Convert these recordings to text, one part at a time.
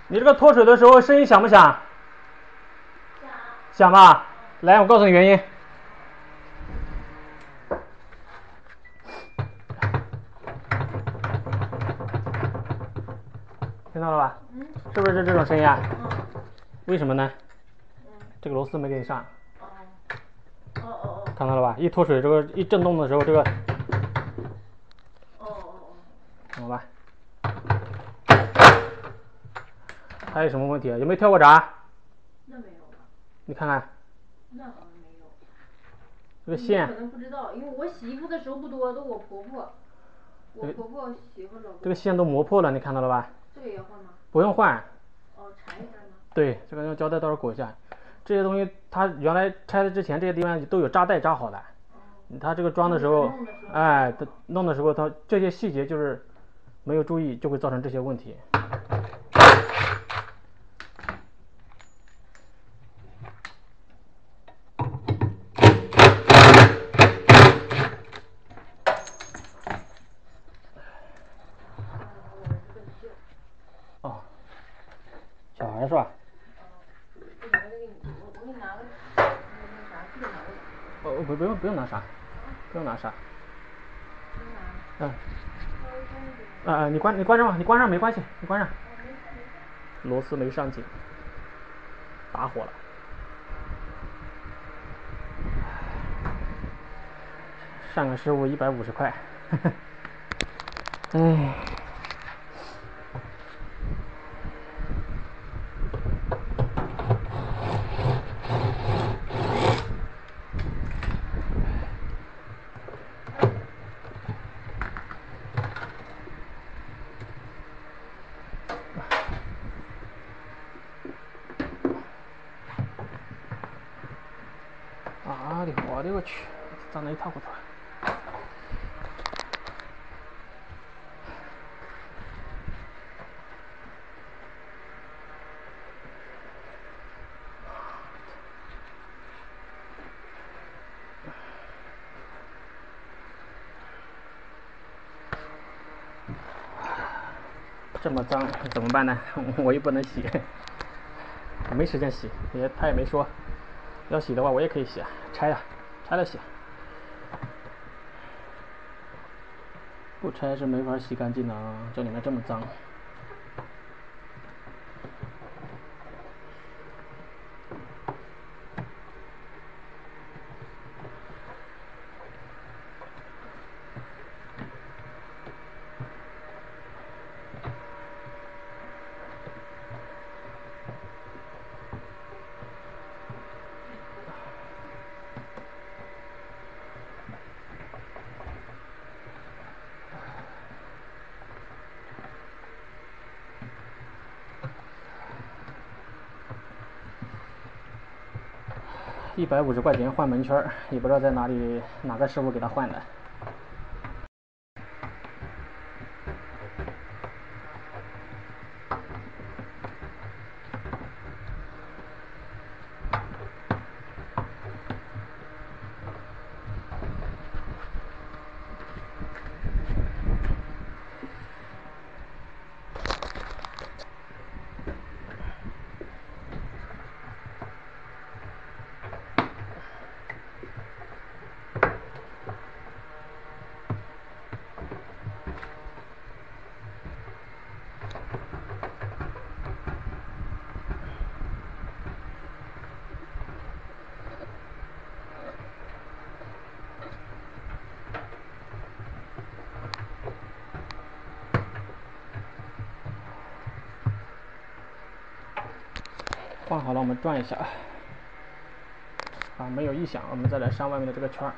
你这个脱水的时候声音响不响？响吧。来，我告诉你原因。听到了吧？是不是这种声音啊？为什么呢？这个螺丝没给你上。看到了吧？一脱水，这个一震动的时候，这个。怎么办？还有什么问题啊？有没有跳过闸？那没有吧？你看看。那好像没有。这个线。可能不知道，因为我洗衣服的时候不多，都我婆婆。我婆婆洗和老公。这个线都磨破了，你看到了吧？这个也要换吗？不用换。哦，缠一下吗？对，这个用胶带到时候裹一下。这些东西它原来拆的之前，这些地方都有扎带扎好的。它这个装的时候，哎，弄的时候它这些细节就是没有注意，就会造成这些问题。哦，小孩是吧？我给你拿个那啥，这个拿过来。不用拿啥，不用拿啥。你关上吧，你关上没关系，你关上。螺丝没上紧，打火了。上个师傅150块，哎。我的个去，脏得一塌糊涂。这么脏怎么办呢？我又不能洗，没时间洗，他也没说要洗的话，我也可以洗，拆了洗。不拆是没法洗干净的啊，这里面这么脏。150块钱换门圈，也不知道在哪个师傅给他换的。换好了，我们转一下，没有异响，我们再来上外面的这个圈。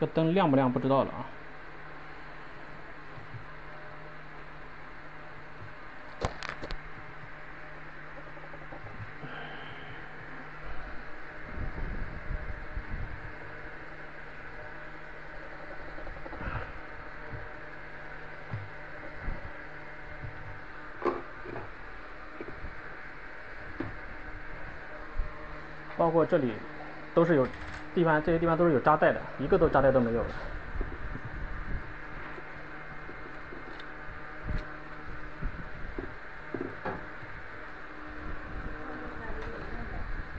这个灯亮不亮不知道了啊。包括这里都是有地方，这些地方都是有扎带的，一个扎带都没有的。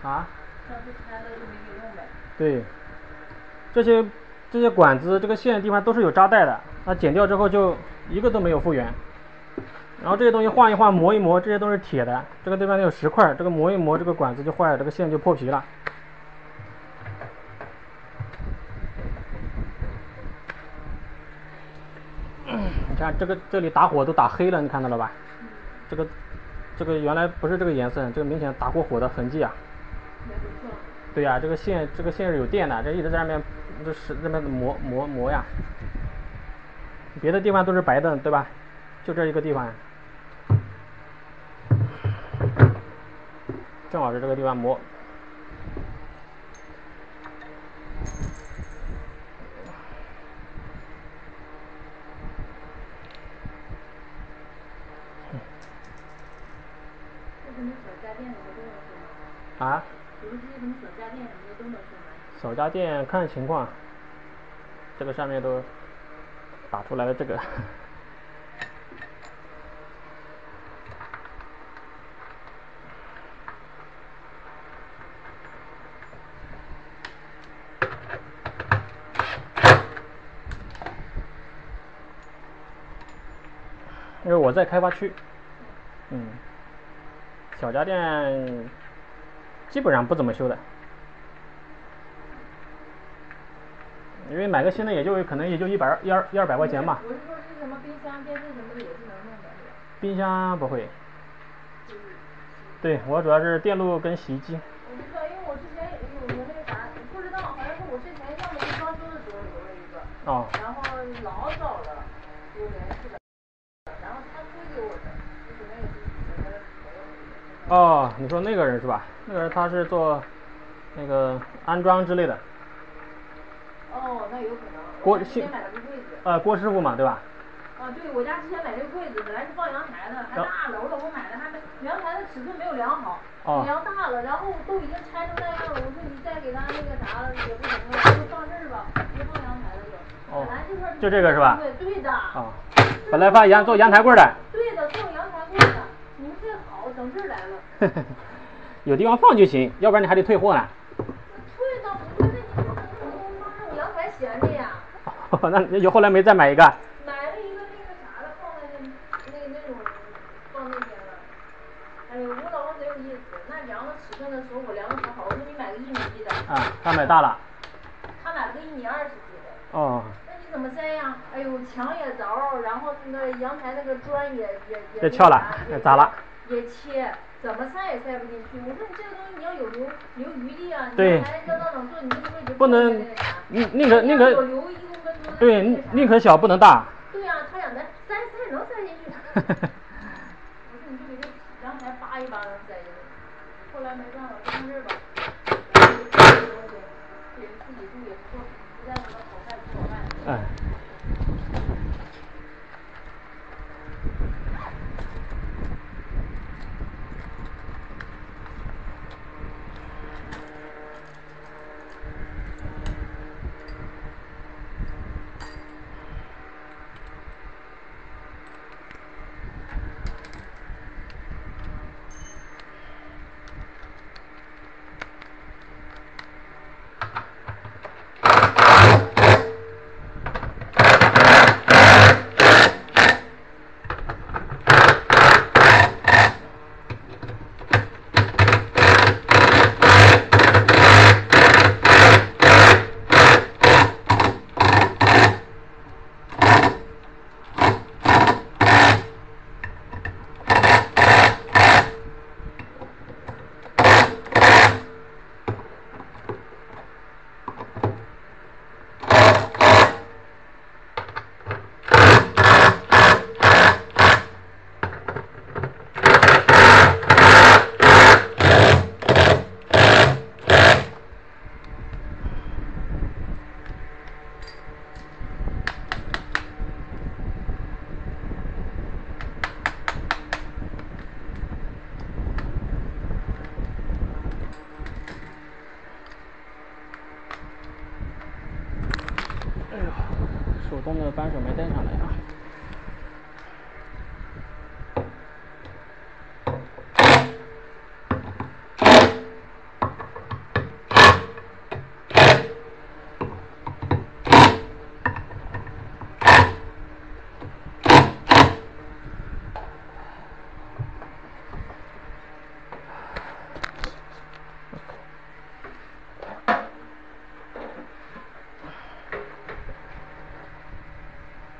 啊？上次拆了就没给用呗。对，这些管子这个线的地方都是有扎带的，那剪掉之后就一个都没有复原。然后这些东西换一换磨一磨，这些都是铁的，这个地方有10块，这个磨一磨这个管子就坏了，这个线就破皮了。你看这里打火都打黑了，你看到了吧？这个原来不是这个颜色，这个明显打过火的痕迹啊。对呀，这个线是有电的，这一直在上面，这边磨呀。别的地方都是白的，对吧？就这一个地方，正好是这个地方磨。啊？小家电看情况，这个上面都打出来了这个。因为我在开发区，小家电基本上不怎么修的，因为买个新的可能也就100-200块钱吧。我是说是什么冰箱、电视什么的也是能用的。冰箱不会。对，我主要是电路跟洗衣机。我不知道，因为我之前有那个啥，不知道，好像是我之前要么是装修的时候留了一个，然后老早了有联系的，然后他推给我的，就可能也是以前的朋友。你说那个人是吧？那个人他是做那个安装之类的。那有可能。我之前买了个柜子。郭师傅嘛，对吧？对，我家之前买这个柜子本来是放阳台的，还大了，我老公买的阳台的尺寸没有量好，量大了，然后都已经拆成那样了，我说你再给他那个啥了也不行了，就放这儿吧，别放阳台了就。本来这块就这个是吧？对的。本来做阳台柜的。对的，做阳台柜的，你们这好，整这儿来了。有地方放就行，要不然你还得退货呢。退倒不退，那你不能让我阳台闲着呀。那你后来没再买一个？买了一个那个啥的，放在那种放那边了。哎呦，我老公贼有意思，那量的尺寸的时候我量的可好，我说你买个1米1的。他买大了。他买了个1米20几的。那你怎么塞呀？哎呦，墙也凿，然后那个阳台那个砖也翘了，砸了。也切，怎么塞也塞不进去。我说你这个东西你要有留余地啊，对。你还要到冷做，你这个位置不能那个。我留1公分多的。对，宁可小不能大。对呀，他想塞能塞进去。我说你就给这阳台扒一扒能塞进去。后来没办法，就放这儿吧。也是自己住也不在什么炒菜不炒饭。工的扳手没带上来啊。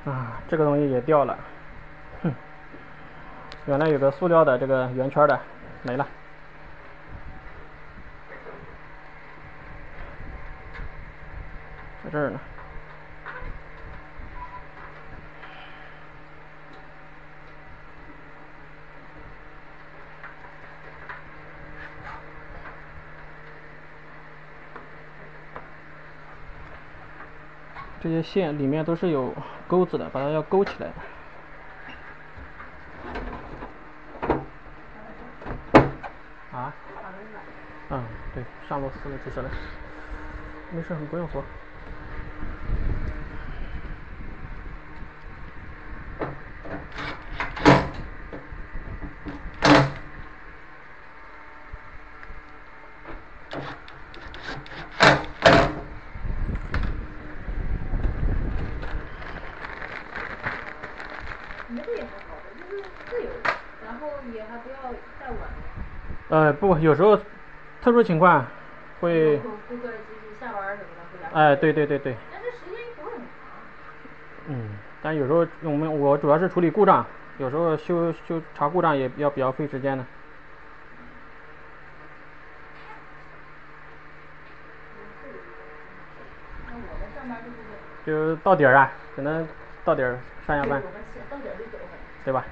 啊，这个东西也掉了，哼，原来有个塑料的这个圆圈的没了，在这儿呢。这些线里面都是有钩子的，把它要勾起来的。啊？嗯，对，上螺丝了就是了。没事，你不用锁。你这个也还好的，就是自由，然后也还不要太晚。不，有时候特殊情况会。顾客就是下班什么的回家。哎，对对对对。但是时间不会很长。嗯，但有时候我主要是处理故障，有时候查故障也要比较费时间的。那我们上班就不会。就到点儿啊，只能到点儿上下班。我们到点儿就走。对吧？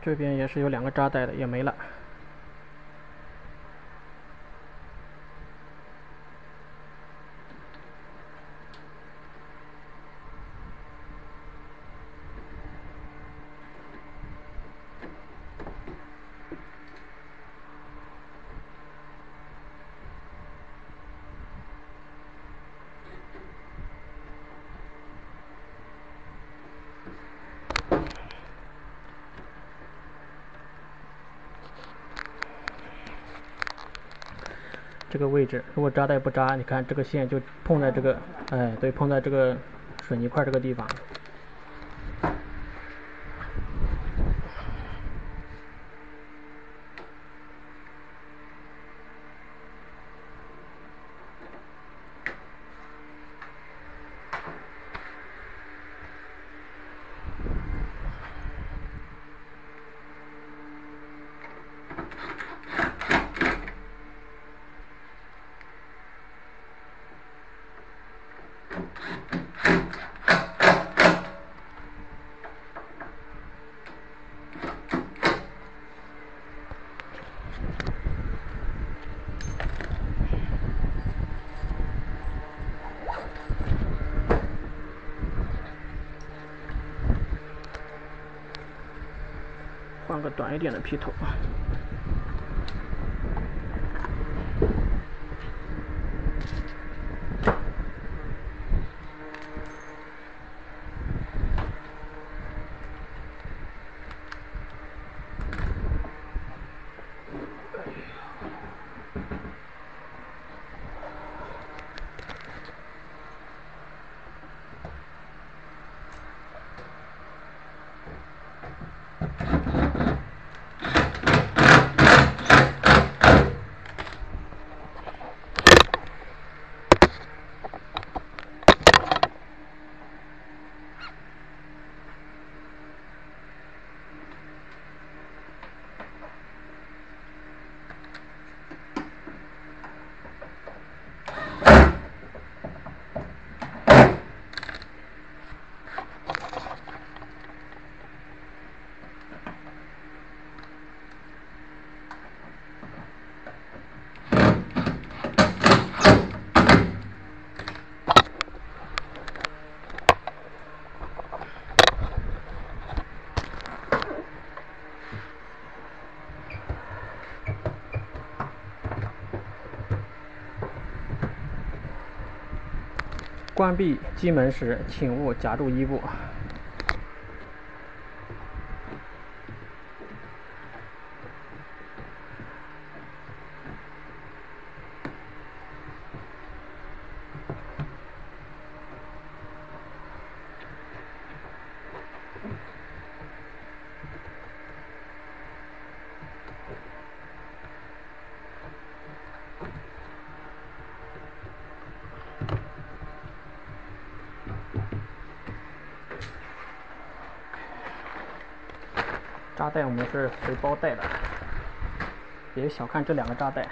这边也是有2个扎带的，也没了。这个位置，如果扎带不扎，你看这个线就碰在这个，哎，对，碰在这个水泥块这个地方。换个短一点的劈头。关闭机门时，请勿夹住衣部。扎带我们是随包带的，别小看这2个扎带。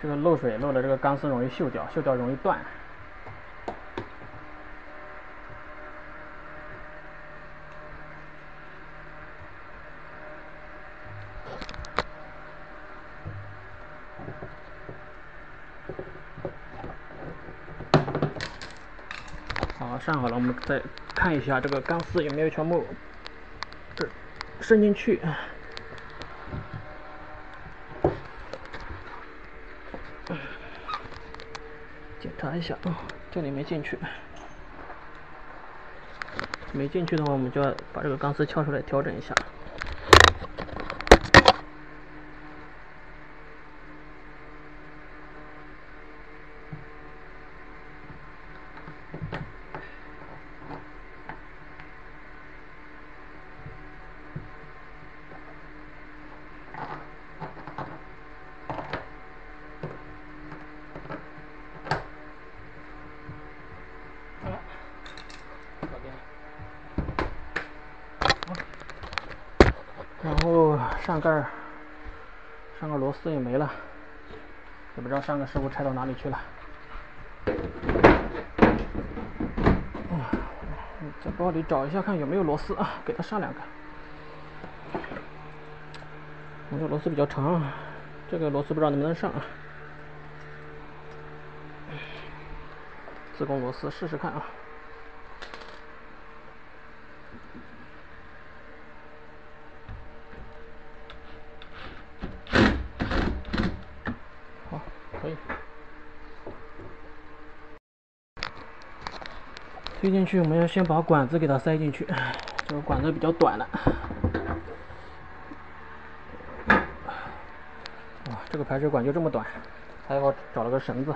这个漏水漏的这个钢丝容易锈掉，锈掉容易断。好，上好了，我们再看一下这个钢丝有没有全部这伸进去。检查一下，这里没进去。没进去的话，我们就要把这个钢丝撬出来调整一下。然后上盖螺丝也没了，也不知道上个师傅拆到哪里去了。在包里找一下看有没有螺丝啊，给它上2个。我这螺丝比较长，这个螺丝不知道能不能上啊。自贡螺丝试试看啊。好，可以。推进去，我们要先把管子给它塞进去，这个管子比较短了。哇，这个排水管就这么短，还好找了个绳子。